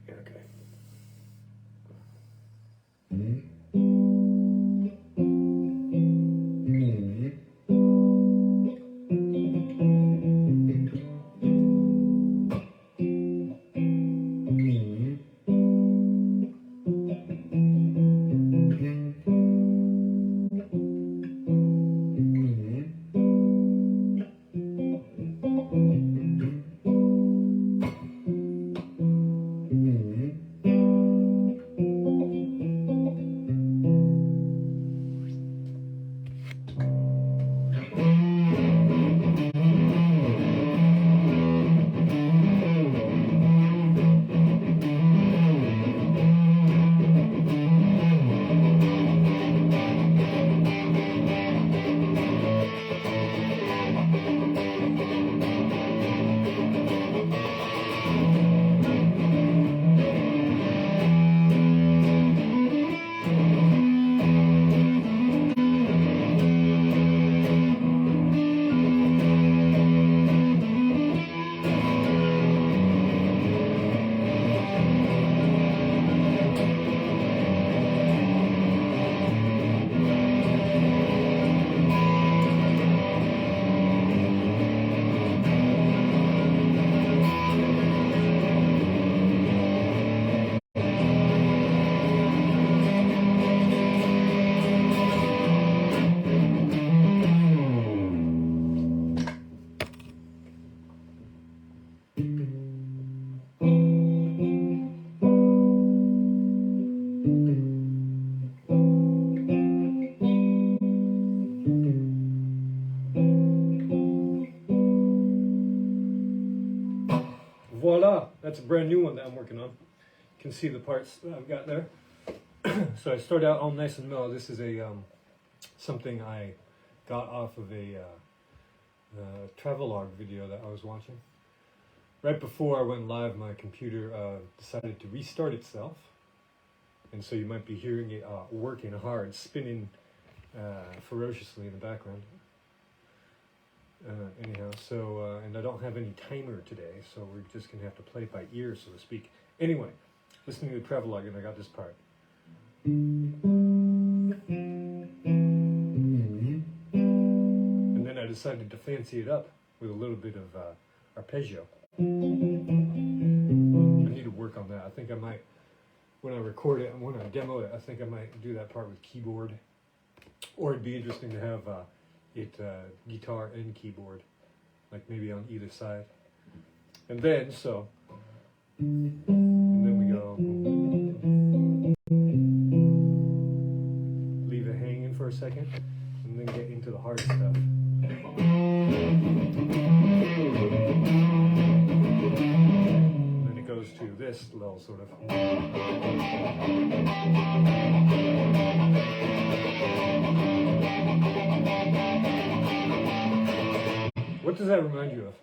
Okay. Voila, that's a brand new one that I'm working on. You can see the parts that I've got there. So I start out all nice and mellow. This is a something I got off of a travelogue video that I was watching. Right before I went live, my computer decided to restart itself. And so you might be hearing it working hard, spinning ferociously in the background. Anyhow, so, and I don't have any timer today, so we're just going to have to play it by ear, so to speak. Anyway, listening to the travelogue, and I got this part. And then I decided to fancy it up with a little bit of arpeggio. I need to work on that. I think I might, when I record it and when I demo it, I think I might do that part with keyboard. Or it'd be interesting to have guitar and keyboard, like maybe on either side. And then, and then we go, leave it hanging for a second, and then get into the hard stuff. And then it goes to this little sort of. What does that remind you of?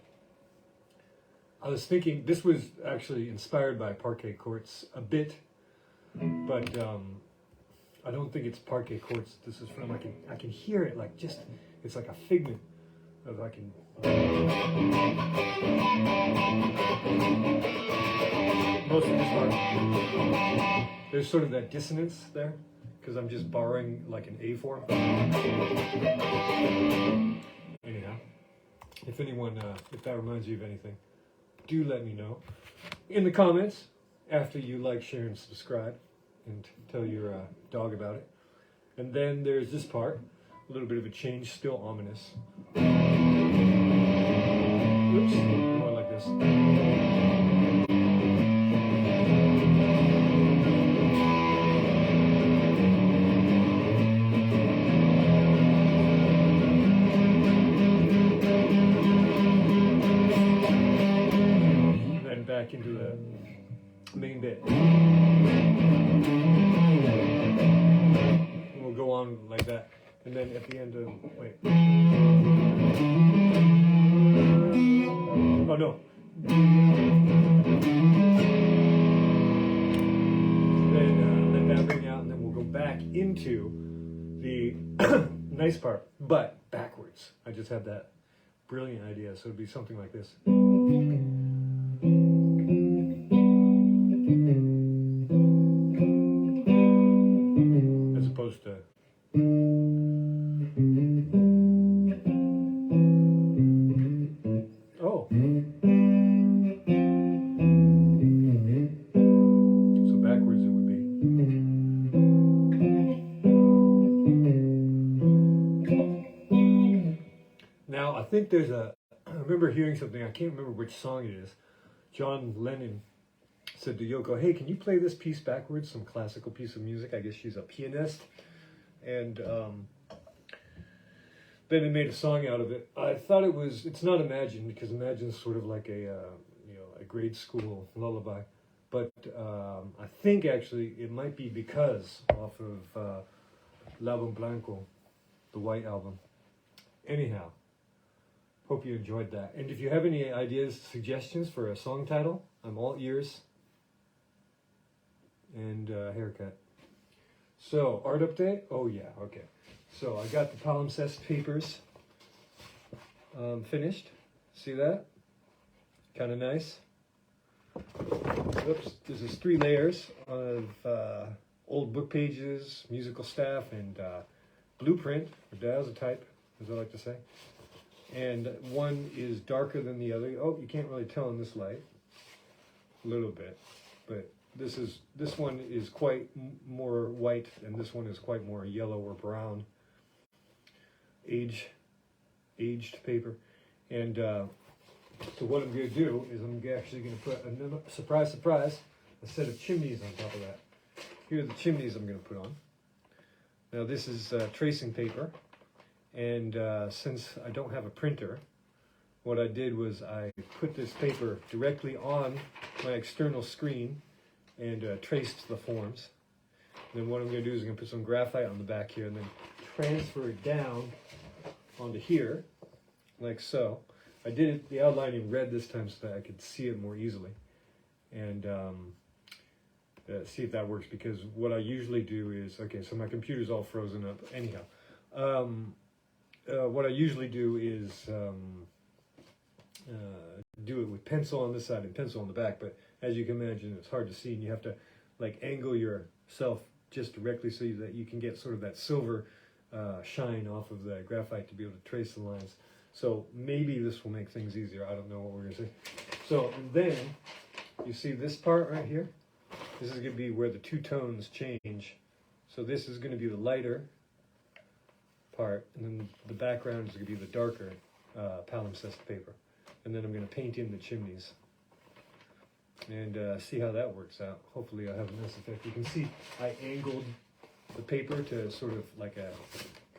I was thinking, this was actually inspired by parquet courts a bit, but I don't think it's parquet courts this is from. I can hear it like just, it's like a figment of most of this part. There's sort of that dissonance there, because I'm just borrowing like an A form. Anyhow. If anyone, if that reminds you of anything, do let me know in the comments after you like, share, and subscribe, and tell your dog about it. And then there's this part, a little bit of a change, still ominous. Oops, more like this. Back into the main bit. And we'll go on like that. And then at the end of, wait. Oh no. Then let that ring out, and then we'll go back into the nice part, but backwards. I just had that brilliant idea, so it'd be something like this. So backwards it would be. Now I think there's I remember hearing something, I can't remember which song it is. John Lennon said to Yoko, hey, can you play this piece backwards, some classical piece of music? I guess she's a pianist. And then they made a song out of it. I thought it's not Imagine, because Imagine is sort of like a grade school lullaby. But I think actually it might be Because off of L'Album Blanco, the White Album. Anyhow, hope you enjoyed that. And if you have any ideas, suggestions for a song title, I'm all ears. And haircut. So, art update? Oh yeah, okay. So I got the Palimpsest papers finished. See that? Kind of nice. Oops, this is 3 layers of old book pages, musical staff, and blueprint, or diazotype, as I like to say. And one is darker than the other. Oh, you can't really tell in this light. A little bit, but this one is quite more white, and this one is quite more yellow or brown. Aged paper. And so what I'm going to do is I'm actually going to put a surprise, a set of chimneys on top of that. Here are the chimneys I'm going to put on. Now this is tracing paper, and since I don't have a printer, what I did was I put this paper directly on my external screen and traced the forms. And then what I'm going to do is I'm going to put some graphite on the back here and then transfer it down onto here, like so. I did the outline in red this time so that I could see it more easily. And see if that works, because what I usually do is, okay, so my computer's all frozen up. Anyhow, what I usually do is do it with pencil on this side and pencil on the back, but as you can imagine, it's hard to see, and you have to like angle yourself just directly so that you can get sort of that silver shine off of the graphite to be able to trace the lines. So maybe this will make things easier. I don't know what we're going to see. So and then you see this part right here? This is going to be where the 2 tones change. So this is going to be the lighter part, and then the background is going to be the darker palimpsest paper. And then I'm going to paint in the chimneys and see how that works out. Hopefully I'll have a nice effect. You can see I angled the paper to sort of like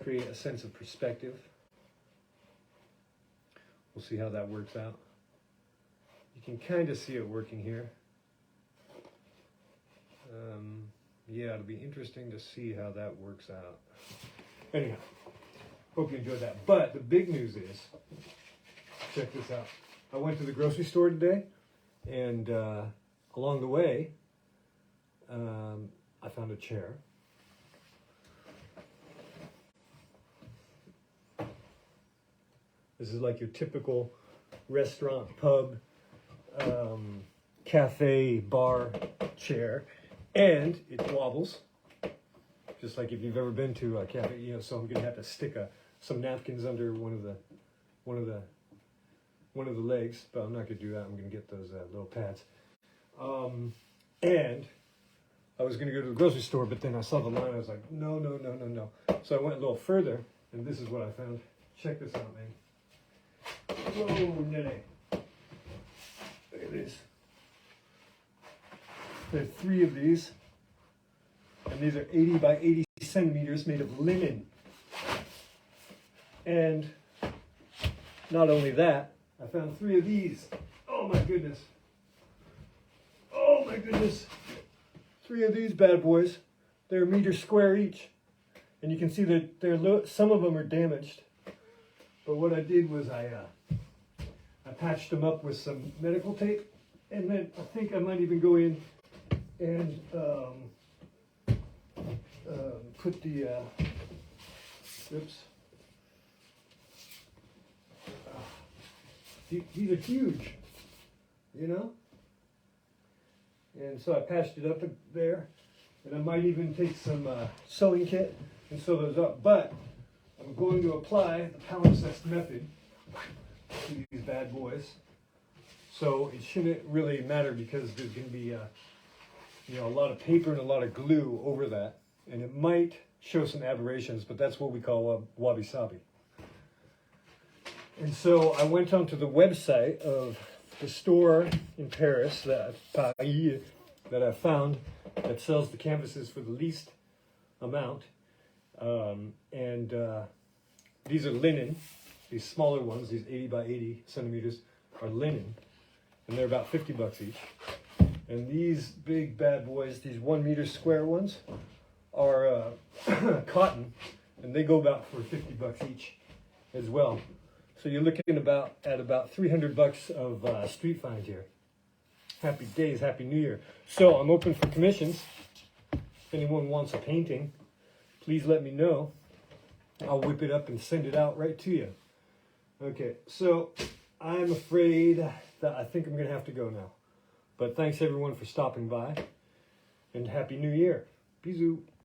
create a sense of perspective. We'll see how that works out. You can kind of see it working here. Yeah, it'll be interesting to see how that works out. Anyhow, hope you enjoyed that. But the big news is, check this out. I went to the grocery store today, and along the way, I found a chair. This is like your typical restaurant, pub, cafe, bar chair, and it wobbles, just like if you've ever been to a cafe. You know, so I'm gonna have to stick some napkins under one of the legs, but I'm not gonna do that. I'm gonna get those little pads. And I was gonna go to the grocery store, but then I saw the line. I was like, no. So I went a little further, and this is what I found. Check this out, man. Whoa, Nene. Look at this. There are 3 of these, and these are 80 by 80 centimeters made of linen. And not only that, I found 3 of these. Oh my goodness. Oh my goodness. 3 of these bad boys. They're a meter square each. And you can see that some of them are damaged. But what I did was I patched them up with some medical tape, and then I think I might even go in and put the oops. These are huge, you know? And so I patched it up there, and I might even take some sewing kit and sew those up. But I'm going to apply the palimpsest method to these bad boys. So it shouldn't really matter because there's going to be a lot of paper and a lot of glue over that. And it might show some aberrations, but that's what we call wabi-sabi. And so I went onto the website of the store in Paris that I found that sells the canvases for the least amount. These are linen. These smaller ones, these 80 by 80 centimeters, are linen. And they're about $50 each. And these big bad boys, these 1 meter square ones, are cotton. And they go about for $50 each as well. So you're looking at about $300 of street find here. Happy days, Happy New Year. So I'm open for commissions. If anyone wants a painting, please let me know. I'll whip it up and send it out right to you. Okay, so I'm afraid that I think I'm going to have to go now. But thanks everyone for stopping by. And Happy New Year. Bisous.